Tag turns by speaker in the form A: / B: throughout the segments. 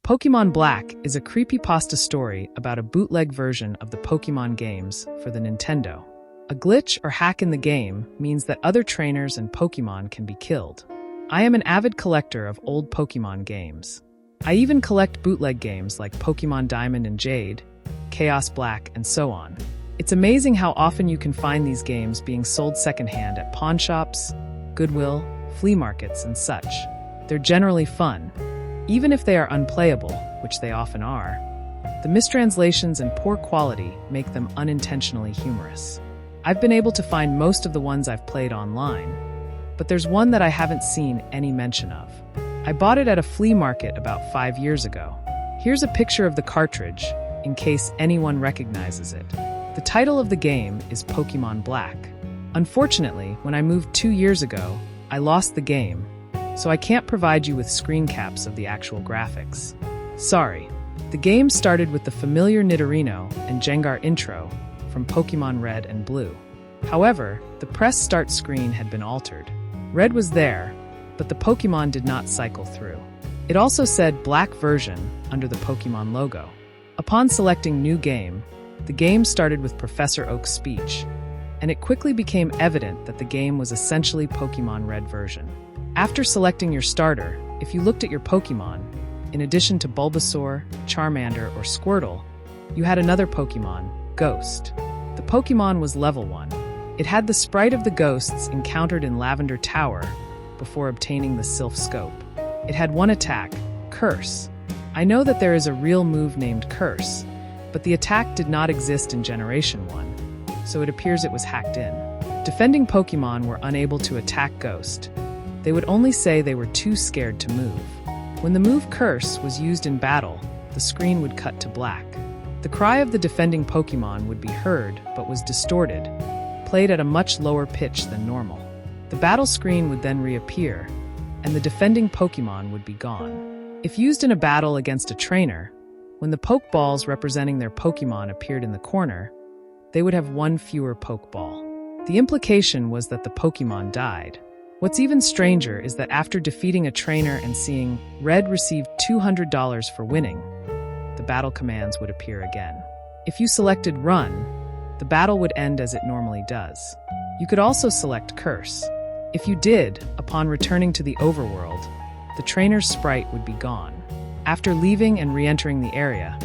A: Pokémon Black is a creepypasta story about a bootleg version of the Pokémon games for the Nintendo. A glitch or hack in the game means that other trainers and Pokémon can be killed. I am an avid collector of old Pokémon games. I even collect bootleg games like Pokémon Diamond and Jade, Chaos Black, and so on. It's amazing how often you can find these games being sold secondhand at pawn shops, Goodwill, flea markets, and such. They're generally fun, even if they are unplayable, which they often are. The mistranslations and poor quality make them unintentionally humorous. I've been able to find most of the ones I've played online, but there's one that I haven't seen any mention of. I bought it at a flea market about 5 years ago. Here's a picture of the cartridge, in case anyone recognizes it. The title of the game is Pokémon Black. Unfortunately, when I moved 2 years ago, I lost the game, so I can't provide you with screen caps of the actual graphics. Sorry. The game started with the familiar Nidorino and Gengar intro from Pokémon Red and Blue. However, the press start screen had been altered. Red was there, but the Pokémon did not cycle through. It also said Black version under the Pokémon logo. Upon selecting New Game, the game started with Professor Oak's speech, and it quickly became evident that the game was essentially Pokémon Red version. After selecting your starter, if you looked at your Pokémon, in addition to Bulbasaur, Charmander, or Squirtle, you had another Pokémon, Ghost. The Pokémon was level 1. It had the sprite of the ghosts encountered in Lavender Tower before obtaining the Sylph Scope. It had one attack, Curse. I know that there is a real move named Curse, but the attack did not exist in Generation 1, so it appears it was hacked in. Defending Pokémon were unable to attack Ghost. They would only say they were too scared to move. When the move Curse was used in battle, the screen would cut to black. The cry of the defending Pokémon would be heard, but was distorted, played at a much lower pitch than normal. The battle screen would then reappear, and the defending Pokémon would be gone. If used in a battle against a trainer, when the Pokeballs representing their Pokémon appeared in the corner, they would have one fewer Pokeball. The implication was that the Pokémon died. What's even stranger is that after defeating a trainer and seeing Red received $200 for winning, the battle commands would appear again. If you selected Run, the battle would end as it normally does. You could also select Curse. If you did, upon returning to the overworld, the trainer's sprite would be gone. After leaving and re-entering the area,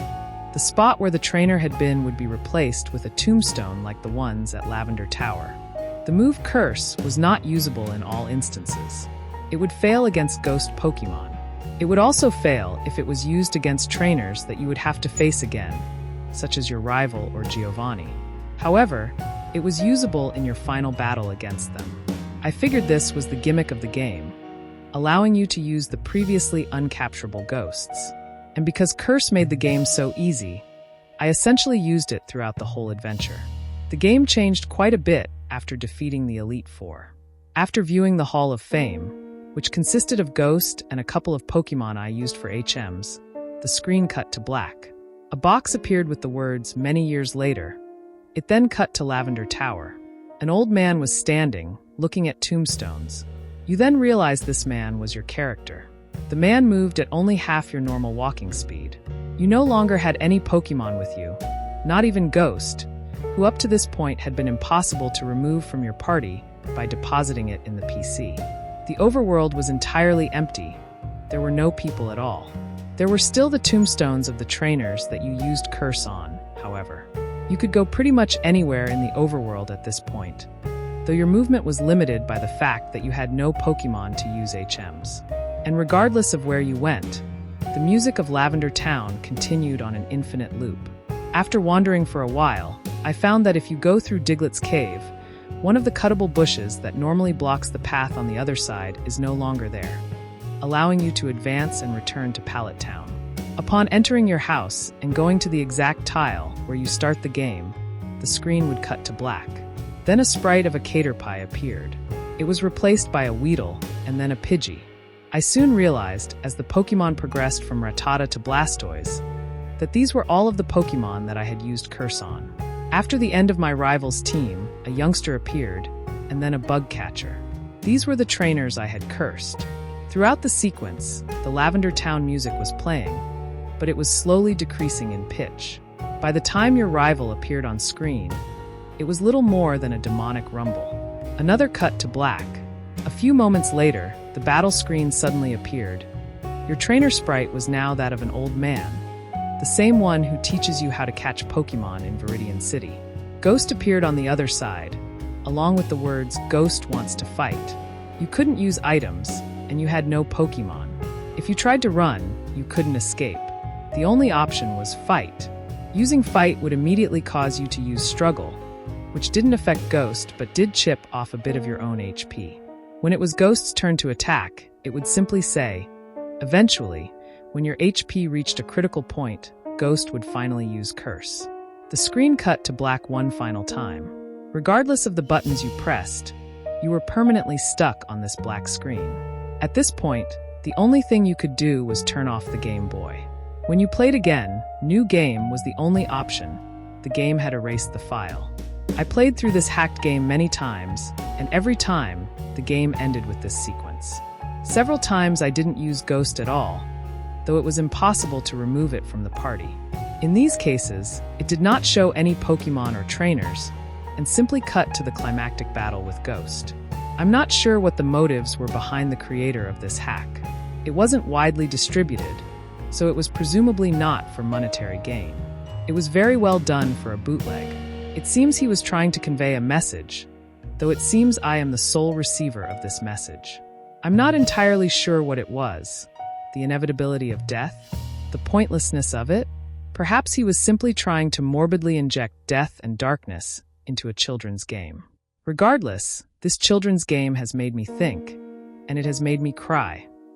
A: the spot where the trainer had been would be replaced with a tombstone like the ones at Lavender Tower. The move Curse was not usable in all instances. It would fail against Ghost Pokémon. It would also fail if it was used against trainers that you would have to face again, such as your rival or Giovanni. However, it was usable in your final battle against them. I figured this was the gimmick of the game, allowing you to use the previously uncapturable ghosts. And because Curse made the game so easy, I essentially used it throughout the whole adventure. The game changed quite a bit after defeating the Elite Four. After viewing the Hall of Fame, which consisted of Ghost and a couple of Pokémon I used for HMs, the screen cut to black. A box appeared with the words, "Many years later." It then cut to Lavender Tower. An old man was standing, looking at tombstones. You then realized this man was your character. The man moved at only half your normal walking speed. You no longer had any Pokémon with you, not even Ghost, who up to this point had been impossible to remove from your party by depositing it in the PC. The overworld was entirely empty. There were no people at all. There were still the tombstones of the trainers that you used Curse on, however. You could go pretty much anywhere in the overworld at this point, though your movement was limited by the fact that you had no Pokémon to use HMs. And regardless of where you went, the music of Lavender Town continued on an infinite loop. After wandering for a while, I found that if you go through Diglett's cave, one of the cuttable bushes that normally blocks the path on the other side is no longer there, allowing you to advance and return to Pallet Town. Upon entering your house and going to the exact tile where you start the game, the screen would cut to black. Then a sprite of a Caterpie appeared. It was replaced by a Weedle and then a Pidgey. I soon realized, as the Pokémon progressed from Rattata to Blastoise, that these were all of the Pokémon that I had used Curse on. After the end of my rival's team, a youngster appeared, and then a bug catcher. These were the trainers I had cursed. Throughout the sequence, the Lavender Town music was playing, but it was slowly decreasing in pitch. By the time your rival appeared on screen, it was little more than a demonic rumble. Another cut to black. A few moments later, the battle screen suddenly appeared. Your trainer sprite was now that of an old man, the same one who teaches you how to catch Pokémon in Viridian City. Ghost appeared on the other side, along with the words, "Ghost wants to fight." You couldn't use items, and you had no Pokémon. If you tried to run, you couldn't escape. The only option was fight. Using fight would immediately cause you to use struggle, which didn't affect Ghost but did chip off a bit of your own HP. When it was Ghost's turn to attack, it would simply say, eventually, when your HP reached a critical point, Ghost would finally use Curse. The screen cut to black one final time. Regardless of the buttons you pressed, you were permanently stuck on this black screen. At this point, the only thing you could do was turn off the Game Boy. When you played again, New Game was the only option. The game had erased the file. I played through this hacked game many times, and every time, the game ended with this sequence. Several times I didn't use Ghost at all, though it was impossible to remove it from the party. In these cases, it did not show any Pokémon or trainers, and simply cut to the climactic battle with Ghost. I'm not sure what the motives were behind the creator of this hack. It wasn't widely distributed, so it was presumably not for monetary gain. It was very well done for a bootleg. It seems he was trying to convey a message, though it seems I am the sole receiver of this message. I'm not entirely sure what it was. The inevitability of death? The pointlessness of it? Perhaps he was simply trying to morbidly inject death and darkness into a children's game. Regardless, this children's game has made me think, and it has made me cry.